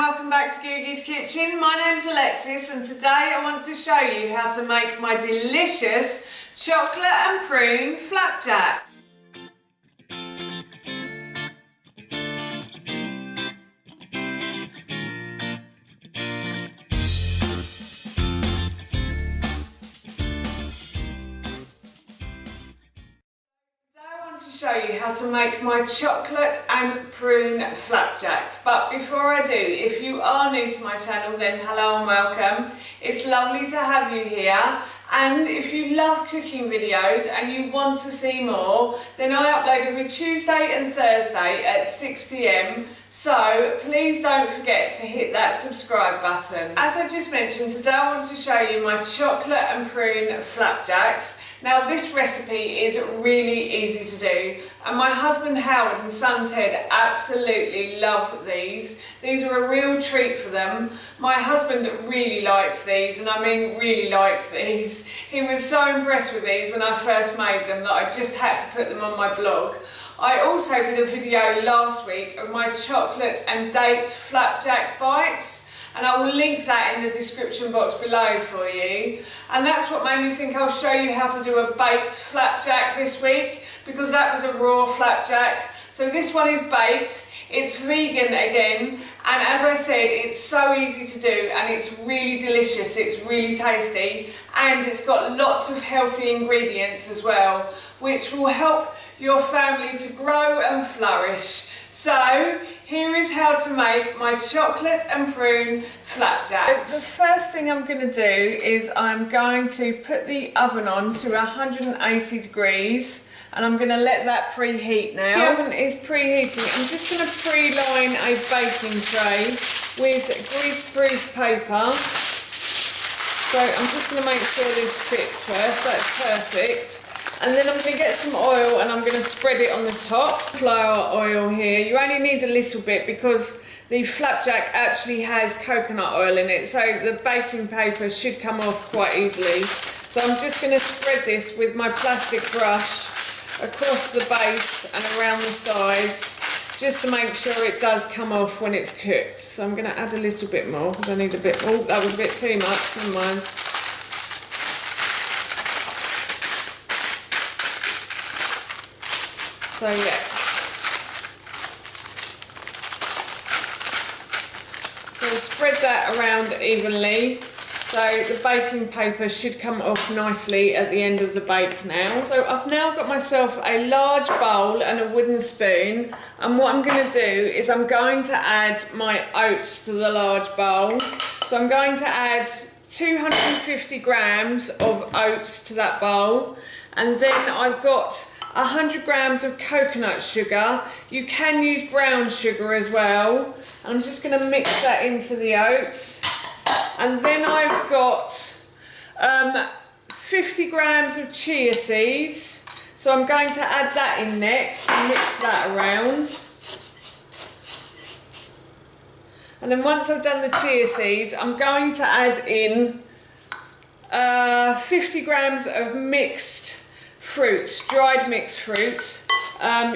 welcome back to Googie's Kitchen. My name's Alexis and today I want to show you how to make my delicious chocolate and prune flapjacks. To show you how to make my chocolate and prune flapjacks, but before I do, if you are new to my channel, then hello and welcome. It's lovely to have you here, and if you love cooking videos and you want to see more, then I upload every Tuesday and Thursday at 6 PM, so please don't forget to hit that subscribe button. As I just mentioned, today I want to show you my chocolate and prune flapjacks. Now this recipe is really easy to do, and my husband Howard and son Ted absolutely love these. These are a real treat for them. My husband really likes these, and I mean really likes these. He was so impressed with these when I first made them that I just had to put them on my blog. I also did a video last week of my chocolate and date flapjack bites, and I will link that in the description box below for you. And that's what made me think I'll show you how to do a baked flapjack this week, because that was a raw flapjack. So this one is baked, it's vegan again, and as I said, it's so easy to do and it's really delicious, it's really tasty, and it's got lots of healthy ingredients as well, which will help your family to grow and flourish. So here is how to make my chocolate and prune flapjacks. The first thing I'm going to do is I'm going to put the oven on to 180 degrees, and I'm going to let that preheat now. The oven is preheating. I'm just going to pre-line a baking tray with grease-proof paper. So I'm just going to make sure this fits first. That's perfect. And then I'm going to get some oil and I'm going to spread it on the top. Flour oil here. You only need a little bit because the flapjack actually has coconut oil in it, so the baking paper should come off quite easily. So I'm just going to spread this with my plastic brush across the base and around the sides, just to make sure it does come off when it's cooked. So I'm going to add a little bit more because I need a bit more. Oh, that was a bit too much, never mind. So yeah, so spread that around evenly, so the baking paper should come off nicely at the end of the bake now. So I've now got myself a large bowl and a wooden spoon, and what I'm going to do is I'm going to add my oats to the large bowl. So I'm going to add 250 grams of oats to that bowl, and then I've got 100 grams of coconut sugar. You can use brown sugar as well. I'm just going to mix that into the oats. And then I've got 50 grams of chia seeds. So I'm going to add that in next and mix that around. And then once I've done the chia seeds, I'm going to add in 50 grams of mixed fruits, dried mixed fruits.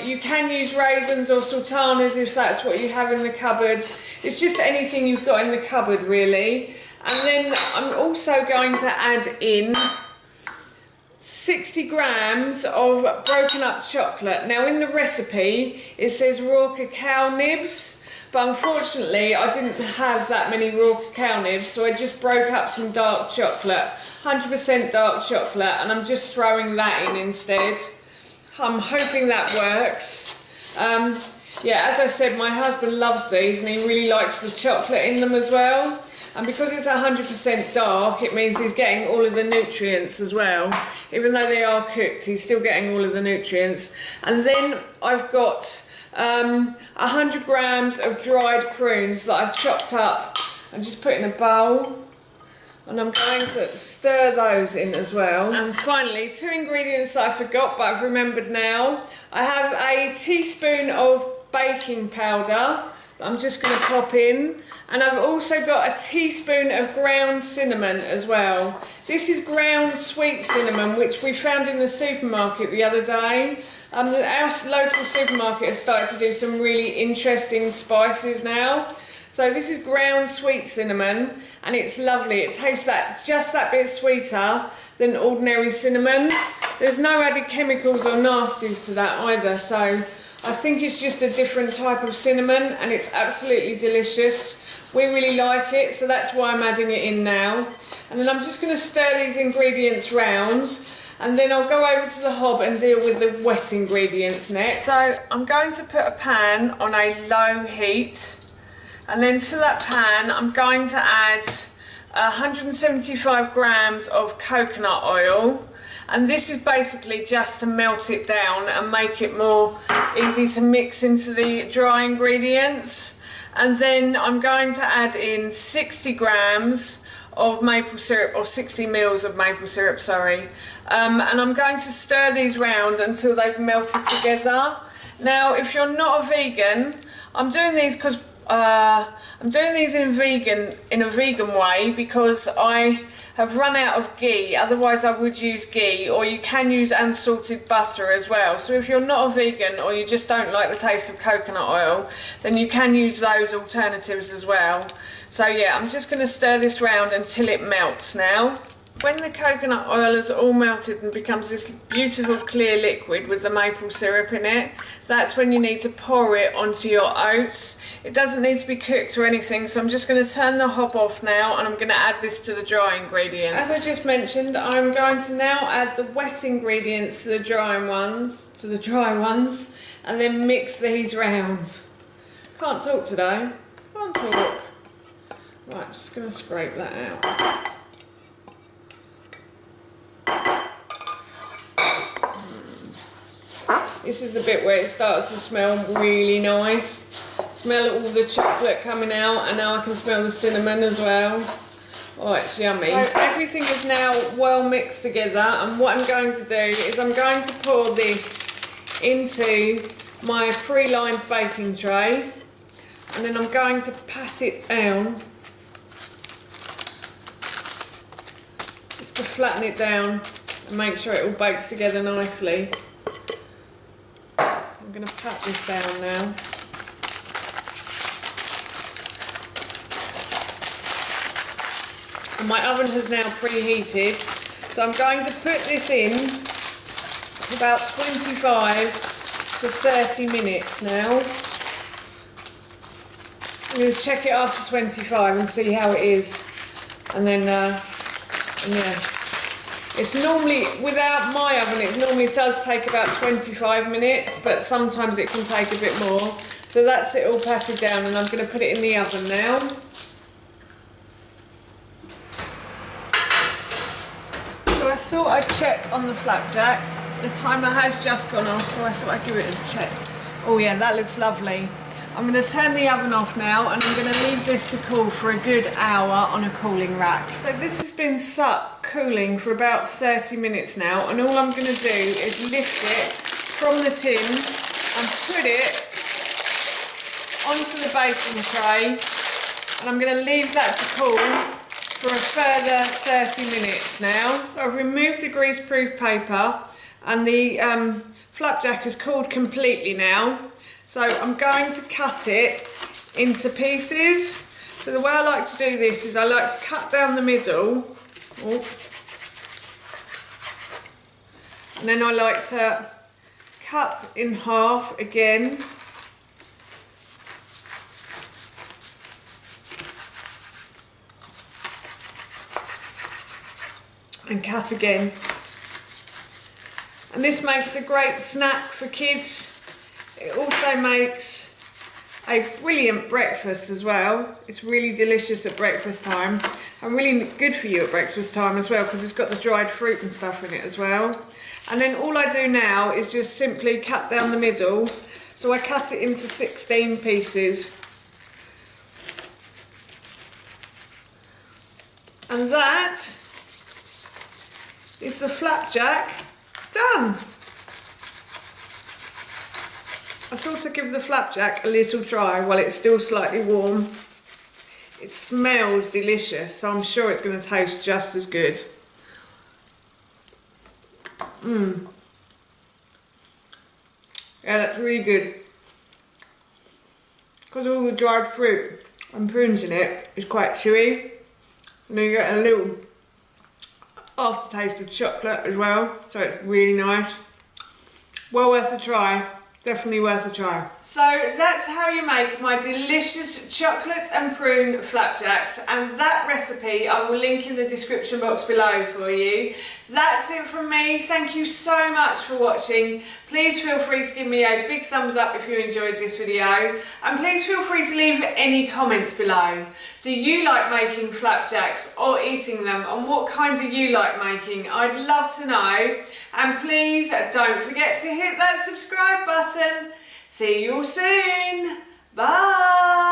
You can use raisins or sultanas if that's what you have in the cupboard. It's just anything you've got in the cupboard really. And then I'm also going to add in 60 grams of broken up chocolate. Now in the recipe it says raw cacao nibs, but unfortunately I didn't have that many raw cacao nibs, so I just broke up some dark chocolate, 100% dark chocolate, and I'm just throwing that in instead. I'm hoping that works. Yeah, as I said, my husband loves these and he really likes the chocolate in them as well. And because it's 100% dark, it means he's getting all of the nutrients as well. Even though they are cooked, he's still getting all of the nutrients. And then I've got 100 grams of dried prunes that I've chopped up and just put in a bowl, and I'm going to stir those in as well. And finally, 2 ingredients that I forgot but I've remembered now. I have a teaspoon of baking powder that I'm just going to pop in, and I've also got a teaspoon of ground cinnamon as well. This is ground sweet cinnamon, which we found in the supermarket the other day. Our local supermarket has started to do some really interesting spices now. So this is ground sweet cinnamon, and it's lovely. It tastes just that bit sweeter than ordinary cinnamon. There's no added chemicals or nasties to that either, so I think it's just a different type of cinnamon, and it's absolutely delicious. We really like it, so that's why I'm adding it in now. And then I'm just going to stir these ingredients round, and then I'll go over to the hob and deal with the wet ingredients next. So I'm going to put a pan on a low heat, and then to that pan I'm going to add 175 grams of coconut oil. And this is basically just to melt it down and make it more easy to mix into the dry ingredients. And then I'm going to add in 60 grams of maple syrup, or 60 mils of maple syrup, sorry. And I'm going to stir these round until they've melted together. Now, if you're not a vegan, I'm doing these because I'm doing these in a vegan way because I have run out of ghee. Otherwise I would use ghee, or you can use unsalted butter as well. So if you're not a vegan, or you just don't like the taste of coconut oil, then you can use those alternatives as well. So yeah, I'm just going to stir this round until it melts now. When the coconut oil has all melted and becomes this beautiful clear liquid with the maple syrup in it, that's when you need to pour it onto your oats. It doesn't need to be cooked or anything, so I'm just going to turn the hob off now, and I'm going to add this to the dry ingredients. As I just mentioned, I'm going to now add the wet ingredients to the dry ones, and then mix these round. Can't talk today. Can't talk. Right, just going to scrape that out. This is the bit where it starts to smell really nice. Smell all the chocolate coming out, and now I can smell the cinnamon as well. Oh, it's yummy. So everything is now well mixed together, and what I'm going to do is I'm going to pour this into my pre-lined baking tray, and then I'm going to pat it down just to flatten it down and make sure it all bakes together nicely. I'm going to pat this down now. And my oven has now preheated, so I'm going to put this in for about 25 to 30 minutes now. I'm going to check it after 25 and see how it is. And then, yeah. It's normally, without my oven, it does take about 25 minutes, but sometimes it can take a bit more. So that's it all patted down, and I'm going to put it in the oven now. So I thought I'd check on the flapjack. The timer has just gone off, so I thought I'd give it a check. Oh yeah, that looks lovely. I'm going to turn the oven off now, and I'm going to leave this to cool for a good hour on a cooling rack. So this has been sat cooling for about 30 minutes now, and all I'm going to do is lift it from the tin and put it onto the baking tray, and I'm going to leave that to cool for a further 30 minutes now. So I've removed the greaseproof paper, and the flapjack has cooled completely now. So I'm going to cut it into pieces. So the way I like to do this is I like to cut down the middle. Oh. And then I like to cut in half again. And cut again. And this makes a great snack for kids. It also makes a brilliant breakfast as well. It's really delicious at breakfast time, and really good for you at breakfast time as well, because it's got the dried fruit and stuff in it as well. And then all I do now is just simply cut down the middle. So I cut it into 16 pieces. And that is the flapjack done. I thought I'd give the flapjack a little try while it's still slightly warm. It smells delicious, so I'm sure it's going to taste just as good. Yeah, that's really good. Because of all the dried fruit and prunes in it is quite chewy. And then you get a little aftertaste of chocolate as well, so it's really nice. Well worth a try. Definitely worth a try. So that's how you make my delicious chocolate and prune flapjacks, and that recipe I will link in the description box below for you. That's it from me. Thank you so much for watching. Please feel free to give me a big thumbs up if you enjoyed this video, and please feel free to leave any comments below. Do you like making flapjacks or eating them, and what kind do you like making? I'd love to know. And please don't forget to hit that subscribe button. See you all soon. Bye.